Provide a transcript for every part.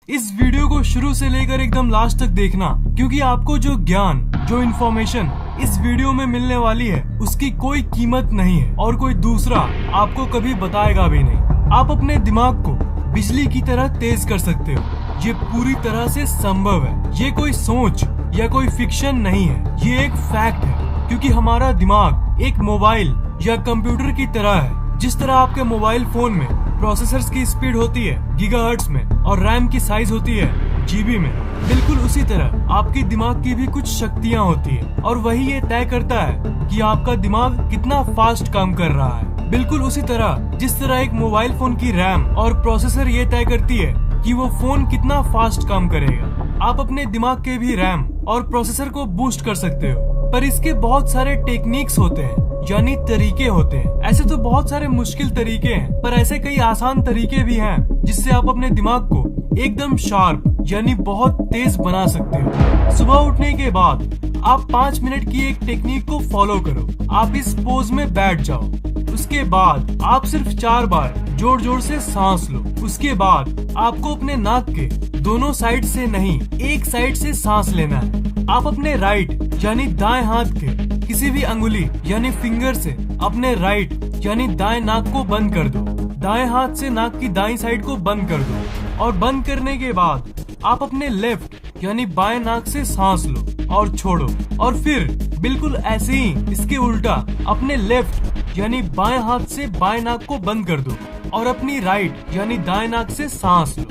इस वीडियो को शुरू से लेकर एकदम लास्ट तक देखना, क्योंकि आपको जो ज्ञान, जो इन्फॉर्मेशन इस वीडियो में मिलने वाली है उसकी कोई कीमत नहीं है और कोई दूसरा आपको कभी बताएगा भी नहीं। आप अपने दिमाग को बिजली की तरह तेज कर सकते हो। ये पूरी तरह से संभव है। ये कोई सोच या कोई फिक्शन नहीं है, ये एक फैक्ट है। क्योंकि हमारा दिमाग एक मोबाइल या कंप्यूटर की तरह है। जिस तरह आपके मोबाइल फोन में प्रोसेसर्स की स्पीड होती है गीगाहर्ट्ज में और रैम की साइज होती है जीबी में, बिल्कुल उसी तरह आपके दिमाग की भी कुछ शक्तियाँ होती है और वही ये तय करता है कि आपका दिमाग कितना फास्ट काम कर रहा है। बिल्कुल उसी तरह जिस तरह एक मोबाइल फोन की रैम और प्रोसेसर ये तय करती है कि वो फोन कितना फास्ट काम करेगा, आप अपने दिमाग के भी रैम और प्रोसेसर को बूस्ट कर सकते हो। पर इसके बहुत सारे टेक्निक्स होते हैं, यानी तरीके होते हैं। ऐसे तो बहुत सारे मुश्किल तरीके हैं, पर ऐसे कई आसान तरीके भी हैं जिससे आप अपने दिमाग को एकदम शार्प यानी बहुत तेज बना सकते हो। सुबह उठने के बाद आप 5 मिनट की एक टेक्निक को फॉलो करो। आप इस पोज में बैठ जाओ। उसके बाद आप सिर्फ 4 बार जोर जोर से सांस लो। उसके बाद आपको अपने नाक के दोनों साइड से नहीं, एक साइड से सांस लेना है। आप अपने राइट यानी दाएं हाथ के किसी भी अंगुली यानी फिंगर से अपने राइट यानी दाएं नाक को बंद कर दो। दाएं हाथ से नाक की दाईं साइड को बंद कर दो और बंद करने के बाद आप अपने लेफ्ट यानी बाएं नाक से सांस लो और छोड़ो। और फिर बिल्कुल ऐसे ही इसके उल्टा अपने लेफ्ट यानी बाएं हाथ से बाएं नाक को बंद कर दो और अपनी राइट यानी दाएं नाक से सांस लो।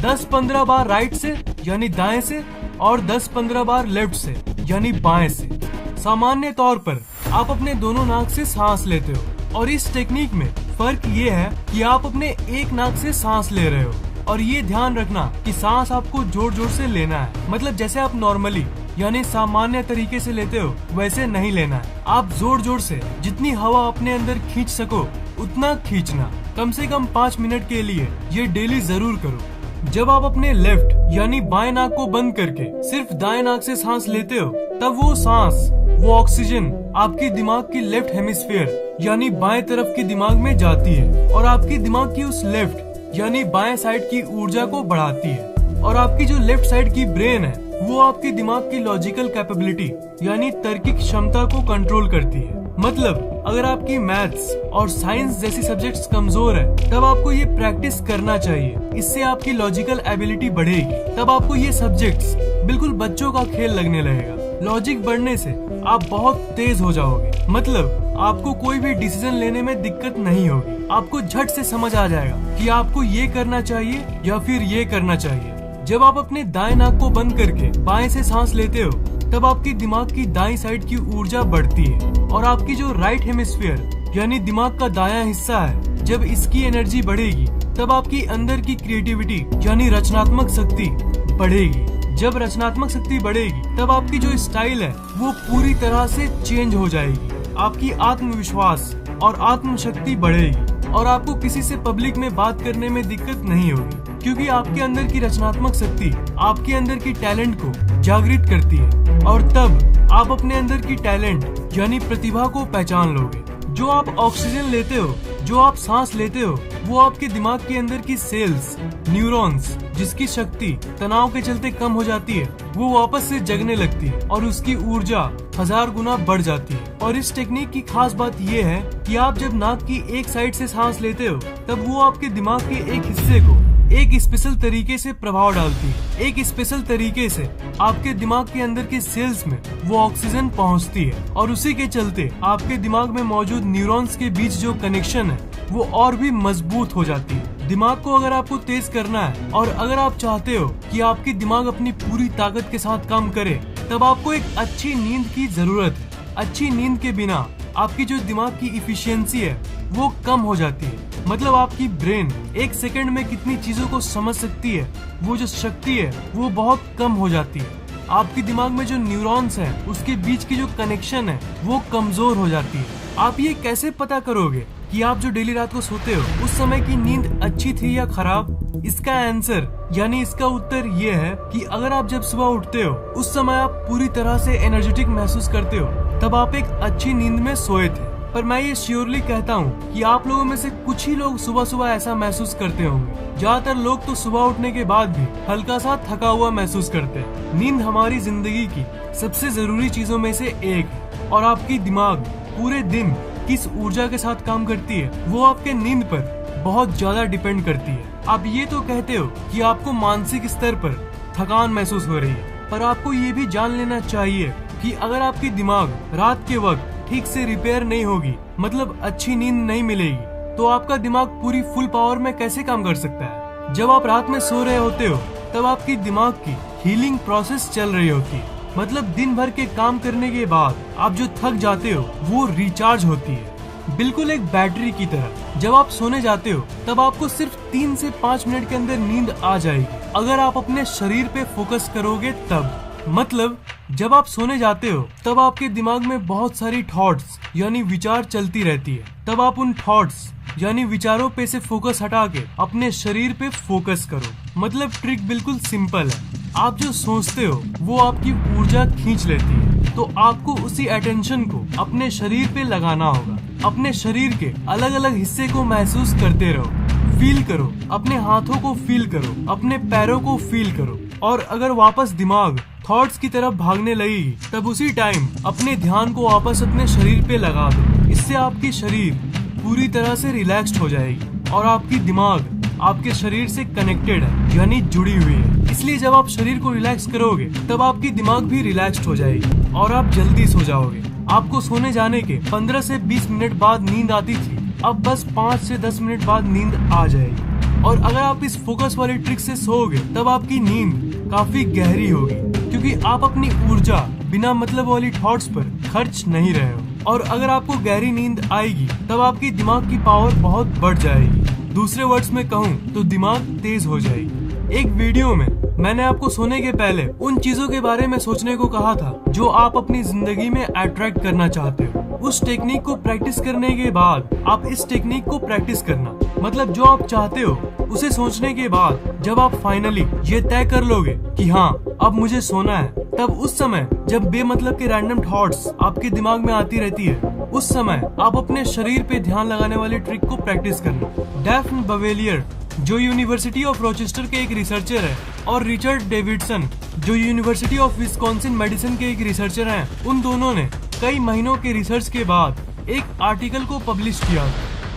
10-15 बार राइट से यानी दाएं से और 10-15 बार लेफ्ट से यानी बाएं से। सामान्य तौर पर आप अपने दोनों नाक से सांस लेते हो और इस टेक्निक में फर्क ये है कि आप अपने एक नाक से सांस ले रहे हो। और ये ध्यान रखना कि सांस आपको जोर जोर से लेना है, मतलब जैसे आप नॉर्मली यानी सामान्य तरीके से लेते हो वैसे नहीं लेना है। आप जोर जोर से जितनी हवा अपने अंदर खींच सको उतना खींचना। कम से कम 5 मिनट के लिए ये डेली जरूर करो। जब आप अपने लेफ्ट यानी बाएं नाक को बंद करके सिर्फ दाएं नाक से सांस लेते हो, तब वो सांस, वो ऑक्सीजन आपके दिमाग की लेफ्ट हेमिस्फीयर यानी बाएं तरफ के दिमाग में जाती है और आपके दिमाग की उस लेफ्ट यानी बाएं साइड की ऊर्जा को बढ़ाती है। और आपकी जो लेफ्ट साइड की ब्रेन है वो आपके दिमाग की लॉजिकल कैपेबिलिटी यानी तार्किक क्षमता को कंट्रोल करती है। मतलब अगर आपकी मैथ्स और साइंस जैसी सब्जेक्ट्स कमजोर है, तब आपको ये प्रैक्टिस करना चाहिए। इससे आपकी लॉजिकल एबिलिटी बढ़ेगी। तब आपको ये सब्जेक्ट्स बिल्कुल बच्चों का खेल लगने लगेगा। लॉजिक बढ़ने से आप बहुत तेज हो जाओगे। मतलब आपको कोई भी डिसीजन लेने में दिक्कत नहीं होगी। आपको झट से समझ आ जाएगा कि आपको ये करना चाहिए या फिर ये करना चाहिए। जब आप अपने दाएं नाक को बंद करके बाएं से सांस लेते हो, तब आपके दिमाग की दाईं साइड की ऊर्जा बढ़ती है और आपकी जो राइट हेमिस्फीयर यानी दिमाग का दायां हिस्सा है, जब इसकी एनर्जी बढ़ेगी तब आपकी अंदर की क्रिएटिविटी यानी रचनात्मक शक्ति बढ़ेगी। जब रचनात्मक शक्ति बढ़ेगी तब आपकी जो स्टाइल है वो पूरी तरह से चेंज हो जाएगी। आपकी आत्मविश्वास और आत्मशक्ति बढ़ेगी और आपको किसी से पब्लिक में बात करने में दिक्कत नहीं होगी, क्योंकि आपके अंदर की रचनात्मक शक्ति आपके अंदर की टैलेंट को जागृत करती है। और तब आप अपने अंदर की टैलेंट यानी प्रतिभा को पहचान लोगे। जो आप ऑक्सीजन लेते हो, जो आप सांस लेते हो, वो आपके दिमाग के अंदर की सेल्स, न्यूरॉन्स जिसकी शक्ति तनाव के चलते कम हो जाती है, वो वापस से जगने लगती है और उसकी ऊर्जा 1000 गुना बढ़ जाती है। और इस टेक्निक की खास बात ये है कि आप जब नाक की एक साइड से सांस लेते हो, तब वो आपके दिमाग के एक हिस्से को एक स्पेशल तरीके से प्रभाव डालती है। एक स्पेशल तरीके से आपके दिमाग के अंदर के सेल्स में वो ऑक्सीजन पहुंचती है और उसी के चलते आपके दिमाग में मौजूद न्यूरॉन्स के बीच जो कनेक्शन है वो और भी मजबूत हो जाती है। दिमाग को अगर आपको तेज करना है और अगर आप चाहते हो कि आपकी दिमाग अपनी पूरी ताकत के साथ काम करे, तब आपको एक अच्छी नींद की जरूरत है। अच्छी नींद के बिना आपकी जो दिमाग की इफिशियंसी है वो कम हो जाती है। मतलब आपकी ब्रेन 1 सेकंड में कितनी चीजों को समझ सकती है, वो जो शक्ति है वो बहुत कम हो जाती है। आपके दिमाग में जो न्यूरॉन्स हैं उसके बीच की जो कनेक्शन है वो कमजोर हो जाती है। आप ये कैसे पता करोगे कि आप जो डेली रात को सोते हो उस समय की नींद अच्छी थी या खराब? इसका आंसर यानी इसका उत्तर ये है कि अगर आप जब सुबह उठते हो उस समय आप पूरी तरह से एनर्जेटिक महसूस करते हो, तब आप एक अच्छी नींद में सोए थे। पर मैं ये श्योरली कहता हूँ कि आप लोगों में से कुछ ही लोग सुबह सुबह ऐसा महसूस करते होंगे। ज्यादातर लोग तो सुबह उठने के बाद भी हल्का सा थका हुआ महसूस करते हैं। नींद हमारी जिंदगी की सबसे जरूरी चीजों में से एक है और आपकी दिमाग पूरे दिन किस ऊर्जा के साथ काम करती है वो आपके नींद पर बहुत ज्यादा डिपेंड करती है। आप ये तो कहते हो कि आपको मानसिक स्तर पर थकान महसूस हो रही है, पर आपको ये भी जान लेना चाहिए कि अगर आपकी दिमाग रात के वक्त ठीक से रिपेयर नहीं होगी, मतलब अच्छी नींद नहीं मिलेगी, तो आपका दिमाग पूरी फुल पावर में कैसे काम कर सकता है। जब आप रात में सो रहे होते हो तब आपकी दिमाग की हीलिंग प्रोसेस चल रही होती है, मतलब दिन भर के काम करने के बाद आप जो थक जाते हो वो रिचार्ज होती है, बिल्कुल एक बैटरी की तरह। जब आप सोने जाते हो तब आपको सिर्फ 3 से 5 मिनट के अंदर नींद आ जाएगी, अगर आप अपने शरीर पे फोकस करोगे तब। मतलब जब आप सोने जाते हो तब आपके दिमाग में बहुत सारी थॉट्स यानी विचार चलती रहती है, तब आप उन थॉट्स यानी विचारों पे से फोकस हटा के अपने शरीर पे फोकस करो। मतलब ट्रिक बिल्कुल सिंपल है, आप जो सोचते हो वो आपकी ऊर्जा खींच लेती है, तो आपको उसी अटेंशन को अपने शरीर पे लगाना होगा। अपने शरीर के अलग अलग हिस्से को महसूस करते रहो, फील करो, अपने हाथों को फील करो, अपने पैरों को फील करो, और अगर वापस दिमाग थॉट्स की तरफ भागने लगेगी तब उसी टाइम अपने ध्यान को वापस अपने शरीर पे लगा दो। इससे आपकी शरीर पूरी तरह से रिलैक्स्ड हो जाएगी और आपकी दिमाग आपके शरीर से कनेक्टेड है यानी जुड़ी हुई है। इसलिए जब आप शरीर को रिलैक्स करोगे तब आपकी दिमाग भी रिलैक्स्ड हो जाएगी और आप जल्दी सो जाओगे। आपको सोने जाने के 15 से 20 मिनट बाद नींद आती थी, अब बस 5 से 10 मिनट बाद नींद आ जाएगी। और अगर आप इस फोकस वाली ट्रिक से सोओगे तब आपकी नींद काफी गहरी होगी, क्योंकि आप अपनी ऊर्जा बिना मतलब वाली थॉट्स पर खर्च नहीं रहे हो। और अगर आपको गहरी नींद आएगी तब आपकी दिमाग की पावर बहुत बढ़ जाएगी। दूसरे वर्ड्स में कहूँ तो दिमाग तेज हो जाएगी। एक वीडियो में मैंने आपको सोने के पहले उन चीजों के बारे में सोचने को कहा था जो आप अपनी जिंदगी में अट्रैक्ट करना चाहते हो। उस टेक्निक को प्रैक्टिस करने के बाद आप इस टेक्निक को प्रैक्टिस करना, मतलब जो आप चाहते हो उसे सोचने के बाद जब आप फाइनली ये तय कर लोगे कि हाँ अब मुझे सोना है, तब उस समय जब बेमतलब के रैंडम थॉट्स आपके दिमाग में आती रहती है, उस समय आप अपने शरीर पे ध्यान लगाने वाली ट्रिक को प्रैक्टिस करना। डैफ्ने बवेलियर जो यूनिवर्सिटी ऑफ रोचेस्टर के एक रिसर्चर है और रिचर्ड डेविडसन जो यूनिवर्सिटी ऑफ विस्कॉन्सिन मेडिसिन के एक रिसर्चर हैं, उन दोनों ने कई महीनों के रिसर्च के बाद एक आर्टिकल को पब्लिश किया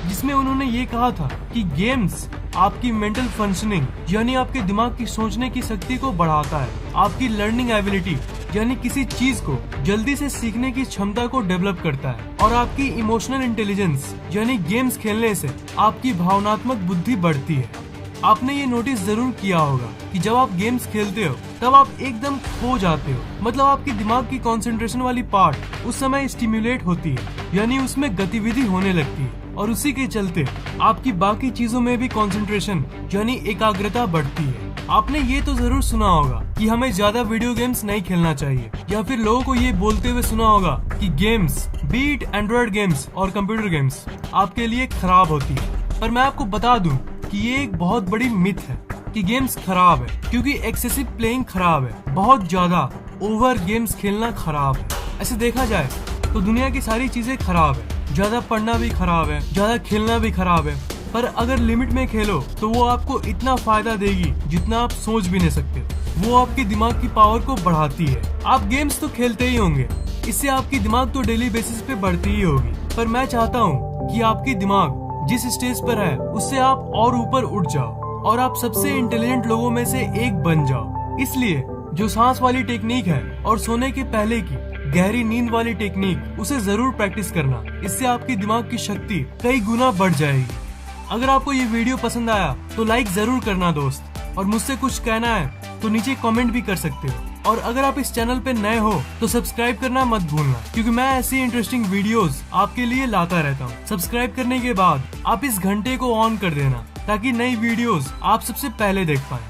जिसमें उन्होंने ये कहा था कि गेम्स आपकी मेंटल फंक्शनिंग यानी आपके दिमाग की सोचने की शक्ति को बढ़ाता है, आपकी लर्निंग एबिलिटी यानी किसी चीज को जल्दी से सीखने की क्षमता को डेवलप करता है, और आपकी इमोशनल इंटेलिजेंस यानी गेम्स खेलने से आपकी भावनात्मक बुद्धि बढ़ती है। आपने ये नोटिस जरूर किया होगा कि जब आप गेम्स खेलते हो तब आप एकदम खो जाते हो, मतलब आपकी दिमाग की कंसंट्रेशन वाली पार्ट उस समय स्टिम्युलेट होती है यानी उसमें गतिविधि होने लगती है, और उसी के चलते आपकी बाकी चीजों में भी कंसंट्रेशन यानी एकाग्रता बढ़ती है। आपने ये तो जरूर सुना होगा कि हमें ज्यादा वीडियो गेम्स नहीं खेलना चाहिए, या फिर लोगों को ये बोलते हुए सुना होगा कि गेम्स बीट एंड्रॉइड गेम्स और कंप्यूटर गेम्स आपके लिए खराब होती है। पर मैं आपको बता दूं कि ये एक बहुत बड़ी मिथ है कि गेम्स खराब है, क्योंकि एक्सेसिव प्लेइंग खराब है, बहुत ज्यादा ओवर गेम्स खेलना खराब है। ऐसे देखा जाए तो दुनिया की सारी चीजें खराब है, ज्यादा पढ़ना भी खराब है, ज्यादा खेलना भी खराब है, पर अगर लिमिट में खेलो तो वो आपको इतना फायदा देगी जितना आप सोच भी नहीं सकते। वो आपके दिमाग की पावर को बढ़ाती है। आप गेम्स तो खेलते ही होंगे, इससे आपकी दिमाग तो डेली बेसिस पे बढ़ती ही होगी, पर मैं चाहता हूँ कि आपकी दिमाग जिस स्टेज पर है उससे आप और ऊपर उठ जाओ और आप सबसे इंटेलिजेंट लोगों में से एक बन जाओ। इसलिए जो सांस वाली टेक्निक है और सोने के पहले की गहरी नींद वाली टेक्निक, उसे जरूर प्रैक्टिस करना। इससे आपकी दिमाग की शक्ति कई गुना बढ़ जाएगी। अगर आपको ये वीडियो पसंद आया तो लाइक जरूर करना दोस्त, और मुझसे कुछ कहना है तो नीचे कमेंट भी कर सकते हो। और अगर आप इस चैनल पे नए हो तो सब्सक्राइब करना मत भूलना, क्योंकि मैं ऐसी इंटरेस्टिंग वीडियोस आपके लिए लाता रहता हूँ। सब्सक्राइब करने के बाद आप इस घंटे को ऑन कर देना ताकि नई वीडियोस आप सबसे पहले देख पाएं।